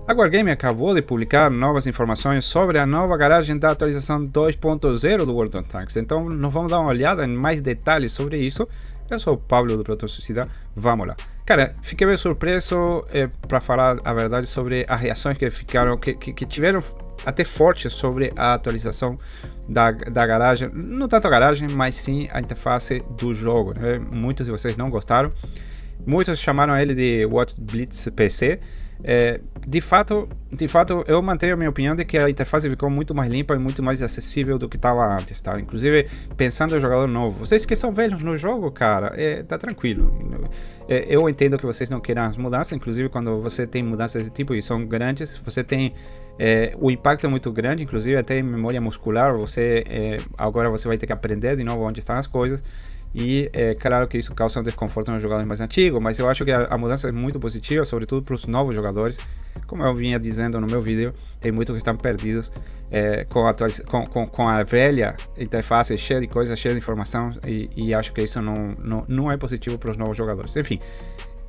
A Wargame acabou de publicar novas informações sobre a nova garagem da atualização 2.0 do World of Tanks, então nós vamos dar uma olhada em mais detalhes sobre isso. Eu sou o Pablo do Proton Suicida, vamos lá. Cara, fiquei meio surpreso, para falar a verdade, sobre as reações que tiveram até fortes sobre a atualização da garagem, não tanto a garagem, mas sim a interface do jogo, né? Muitos de vocês não gostaram, muitos chamaram ele de What Blitz PC. De fato, eu mantenho a minha opinião de que a interface ficou muito mais limpa e muito mais acessível do que estava antes, tá? Inclusive, pensando em jogador novo, vocês que são velhos no jogo, cara, tá tranquilo. Eu entendo que vocês não queiram as mudanças, inclusive quando você tem mudanças desse tipo e são grandes, você tem o impacto é muito grande, inclusive até em memória muscular, agora você vai ter que aprender de novo onde estão as coisas. E é claro que isso causa um desconforto nos jogadores mais antigos, mas eu acho que a mudança é muito positiva, sobretudo para os novos jogadores. Como eu vinha dizendo no meu vídeo, tem muitos que estão perdidos com a velha interface cheia de coisas, cheia de informação, e acho que isso não é positivo para os novos jogadores. Enfim,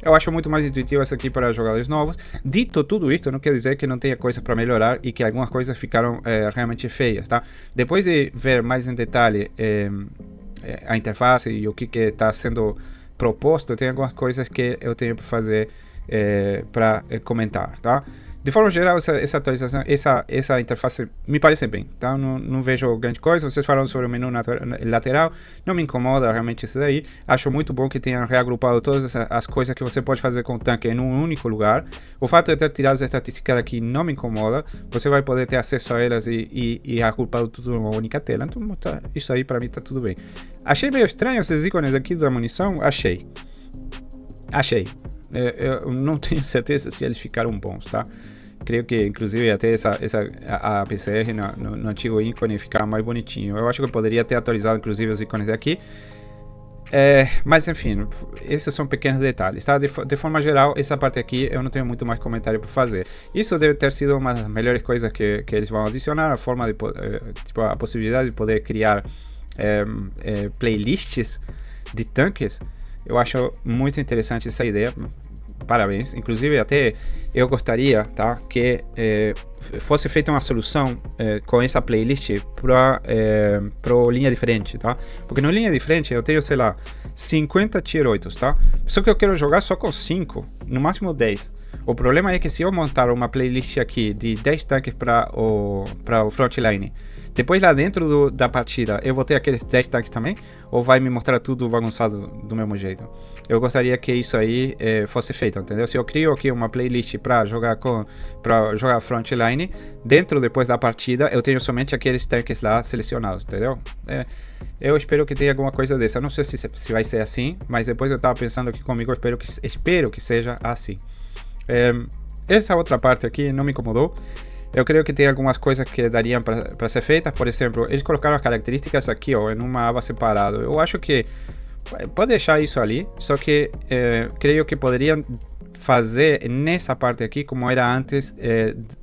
eu acho muito mais intuitivo isso aqui para jogadores novos. Dito tudo isso, não quer dizer que não tenha coisa para melhorar e que algumas coisas ficaram realmente feias, tá? Depois de ver mais em detalhe a interface e o que está sendo proposto, tem algumas coisas que eu tenho para fazer para comentar, tá? De forma geral, essa atualização, essa interface me parece bem, tá? Não vejo grande coisa. Vocês falaram sobre o menu lateral, não me incomoda realmente isso daí. Acho muito bom que tenham reagrupado todas as coisas que você pode fazer com o tanque em um único lugar. O fato de ter tirado as estatísticas aqui não me incomoda. Você vai poder ter acesso a elas e agrupado tudo numa única tela. Então, isso aí para mim tá tudo bem. Achei meio estranho esses ícones aqui da munição. Achei. Eu não tenho certeza se eles ficaram bons, tá? Creio que, inclusive, até a PCR no antigo ícone ficava mais bonitinho. Eu acho que eu poderia ter atualizado, inclusive, os ícones aqui. Mas, enfim, esses são pequenos detalhes, tá? De forma geral, essa parte aqui eu não tenho muito mais comentário para fazer. Isso deve ter sido uma das melhores coisas que eles vão adicionar, a forma de a possibilidade de poder criar playlists de tanques. Eu acho muito interessante essa ideia. Parabéns. Inclusive, até eu gostaria, tá, que fosse feita uma solução com essa playlist para linha de frente, tá? Porque na linha de frente eu tenho, sei lá, 50 tier 8, tá? Só que eu quero jogar só com 5, no máximo 10. O problema é que se eu montar uma playlist aqui de 10 tanques para o frontline, depois lá dentro da partida eu vou ter aqueles 10 tanques também, ou vai me mostrar tudo bagunçado do mesmo jeito? Eu gostaria que isso aí fosse feito, entendeu? Se eu crio aqui uma playlist para jogar frontline, dentro depois da partida eu tenho somente aqueles tanques lá selecionados, entendeu? Eu espero que tenha alguma coisa dessa. Eu não sei se vai ser assim, mas depois eu tava pensando aqui comigo, espero que seja assim. Essa outra parte aqui não me incomodou. Eu creio que tem algumas coisas que dariam para ser feitas. Por exemplo, eles colocaram as características aqui, ó, em uma aba separada. Eu acho que pode deixar isso ali, só que creio que poderiam fazer nessa parte aqui como era antes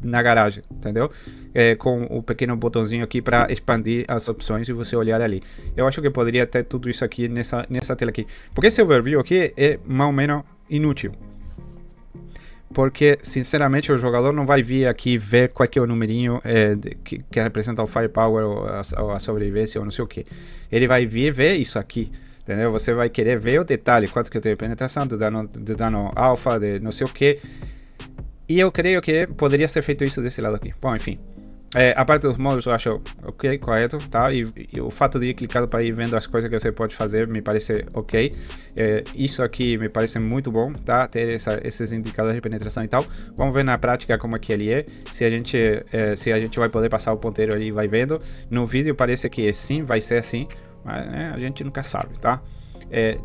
na garagem, entendeu? Com o pequeno botãozinho aqui para expandir as opções e você olhar ali. Eu acho que poderia ter tudo isso aqui nessa tela aqui, porque esse overview aqui é mais ou menos inútil. Porque, sinceramente, o jogador não vai vir aqui ver qual é o numerinho que representa o firepower ou a sobrevivência ou não sei o que. Ele vai vir ver isso aqui, entendeu? Você vai querer ver o detalhe, quanto que eu tenho de penetração, de dano alfa, de não sei o que. E eu creio que poderia ser feito isso desse lado aqui. Bom, enfim. A parte dos modos eu acho ok, correto, tá? E o fato de ir clicando para ir vendo as coisas que você pode fazer me parece ok. Isso aqui me parece muito bom, tá? Ter esses indicadores de penetração e tal. Vamos ver na prática como é que ele é. Se a gente vai poder passar o ponteiro ali e vai vendo. No vídeo parece que sim, vai ser assim, mas a gente nunca sabe, tá?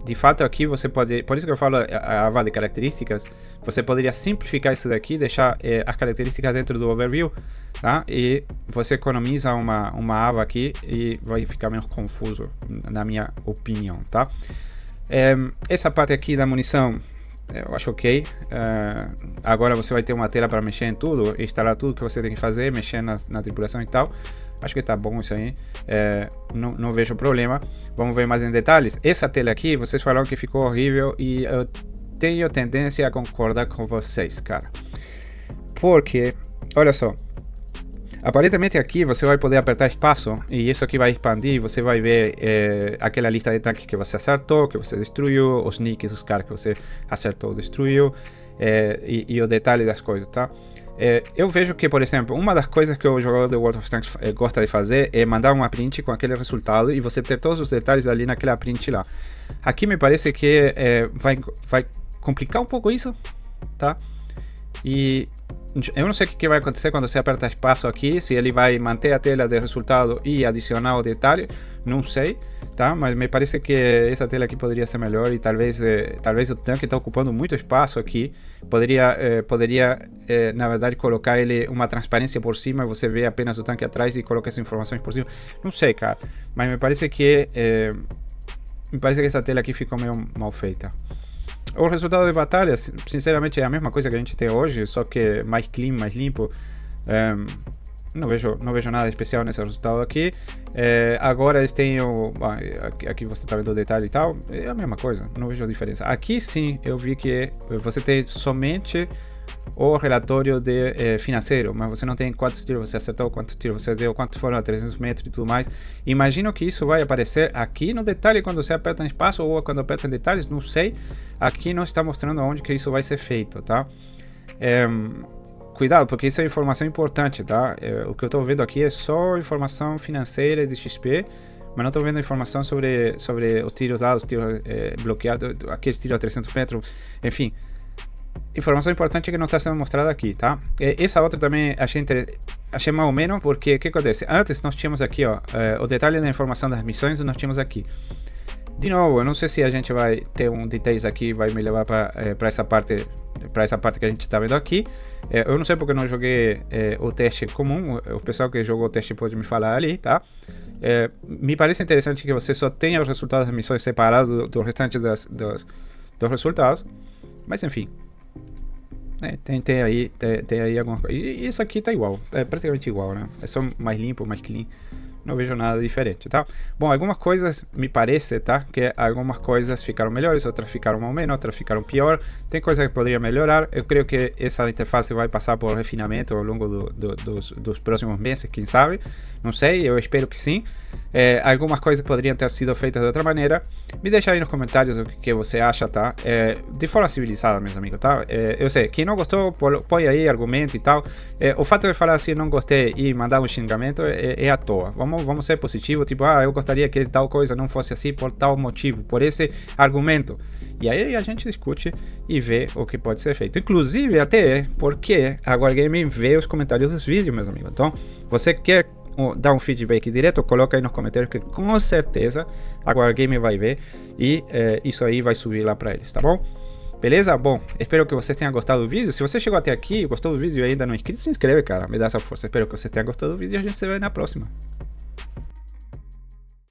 De fato aqui você pode, por isso que eu falo a aba de características, você poderia simplificar isso daqui, deixar as características dentro do overview, tá? E você economiza uma aba aqui e vai ficar menos confuso, na minha opinião, tá? Essa parte aqui da munição eu acho ok. Agora você vai ter uma tela para mexer em tudo, instalar tudo que você tem que fazer, mexer na tripulação e tal. Acho que tá bom isso aí, não vejo problema. Vamos ver mais em detalhes. Essa tela aqui, vocês falaram que ficou horrível e eu tenho tendência a concordar com vocês, cara. Porque, olha só, aparentemente aqui você vai poder apertar espaço e isso aqui vai expandir, você vai ver aquela lista de tanques que você acertou, que você destruiu, os nicks dos caras que você acertou ou destruiu, e o detalhe das coisas, tá? Eu vejo que, por exemplo, uma das coisas que o jogador de World of Tanks gosta de fazer é mandar uma print com aquele resultado e você ter todos os detalhes ali naquela print lá. Aqui me parece que vai complicar um pouco isso, tá? E eu não sei o que vai acontecer quando você aperta espaço aqui, se ele vai manter a tela de resultado e adicionar o detalhe, não sei, tá? Mas me parece que essa tela aqui poderia ser melhor e talvez o tanque está ocupando muito espaço aqui, poderia na verdade colocar ele uma transparência por cima e você vê apenas o tanque atrás e coloca essas informações por cima, não sei, cara, mas me parece que essa tela aqui ficou meio mal feita. O resultado de batalha, sinceramente, é a mesma coisa que a gente tem hoje, só que mais clean, mais limpo. Não vejo nada especial nesse resultado aqui. Agora eles têm aqui você está vendo o detalhe e tal, é a mesma coisa, não vejo a diferença. Aqui sim, eu vi que você tem somente o relatório financeiro, mas você não tem quantos tiros você acertou, quantos tiros você deu, quantos foram a 300 metros e tudo mais. Imagino que isso vai aparecer aqui no detalhe quando você aperta em espaço ou quando aperta em detalhes, não sei. Aqui não está mostrando onde que isso vai ser feito, tá? Cuidado, porque isso é informação importante, tá? O que eu estou vendo aqui é só informação financeira de XP, mas não estou vendo informação sobre os tiros dados, os tiros bloqueados, aqueles tiros a 300 metros, enfim. Informação importante que não está sendo mostrada aqui, tá? Essa outra também achei mais ou menos, porque o que acontece? Antes nós tínhamos aqui, ó, o detalhe da informação das missões, nós tínhamos aqui. De novo, eu não sei se a gente vai ter um details aqui, vai me levar para essa parte que a gente está vendo aqui. Eu não sei porque eu não joguei o teste comum, o pessoal que jogou o teste pode me falar ali, tá? Me parece interessante que você só tenha os resultados das missões separados do restante dos resultados, mas enfim. Tem aí alguma coisa. E isso aqui tá igual, é praticamente igual, né? É só mais limpo, mais clean. Não vejo nada diferente, tá? Bom, algumas coisas me parece, tá? Que algumas coisas ficaram melhores, outras ficaram mal menos, outras ficaram pior. Tem coisas que poderia melhorar. Eu creio que essa interface vai passar por refinamento ao longo dos próximos meses, quem sabe? Não sei, eu espero que sim. Algumas coisas poderiam ter sido feitas de outra maneira. Me deixa aí nos comentários o que você acha, tá? De forma civilizada, meus amigos, tá? Eu sei, quem não gostou, põe aí argumento e tal. O fato de falar assim, não gostei e mandar um xingamento é à toa. Vamos ser positivos, tipo, eu gostaria que tal coisa não fosse assim por tal motivo, por esse argumento. E aí a gente discute e vê o que pode ser feito. Inclusive, até porque a Wargaming vê os comentários dos vídeos, meus amigos. Então, você quer dar um feedback direto, coloca aí nos comentários que com certeza a Wargaming vai ver e isso aí vai subir lá para eles, tá bom? Beleza? Bom, espero que você tenha gostado do vídeo. Se você chegou até aqui, gostou do vídeo e ainda não é inscrito, se inscreve, cara, me dá essa força. Espero que você tenha gostado do vídeo e a gente se vê na próxima.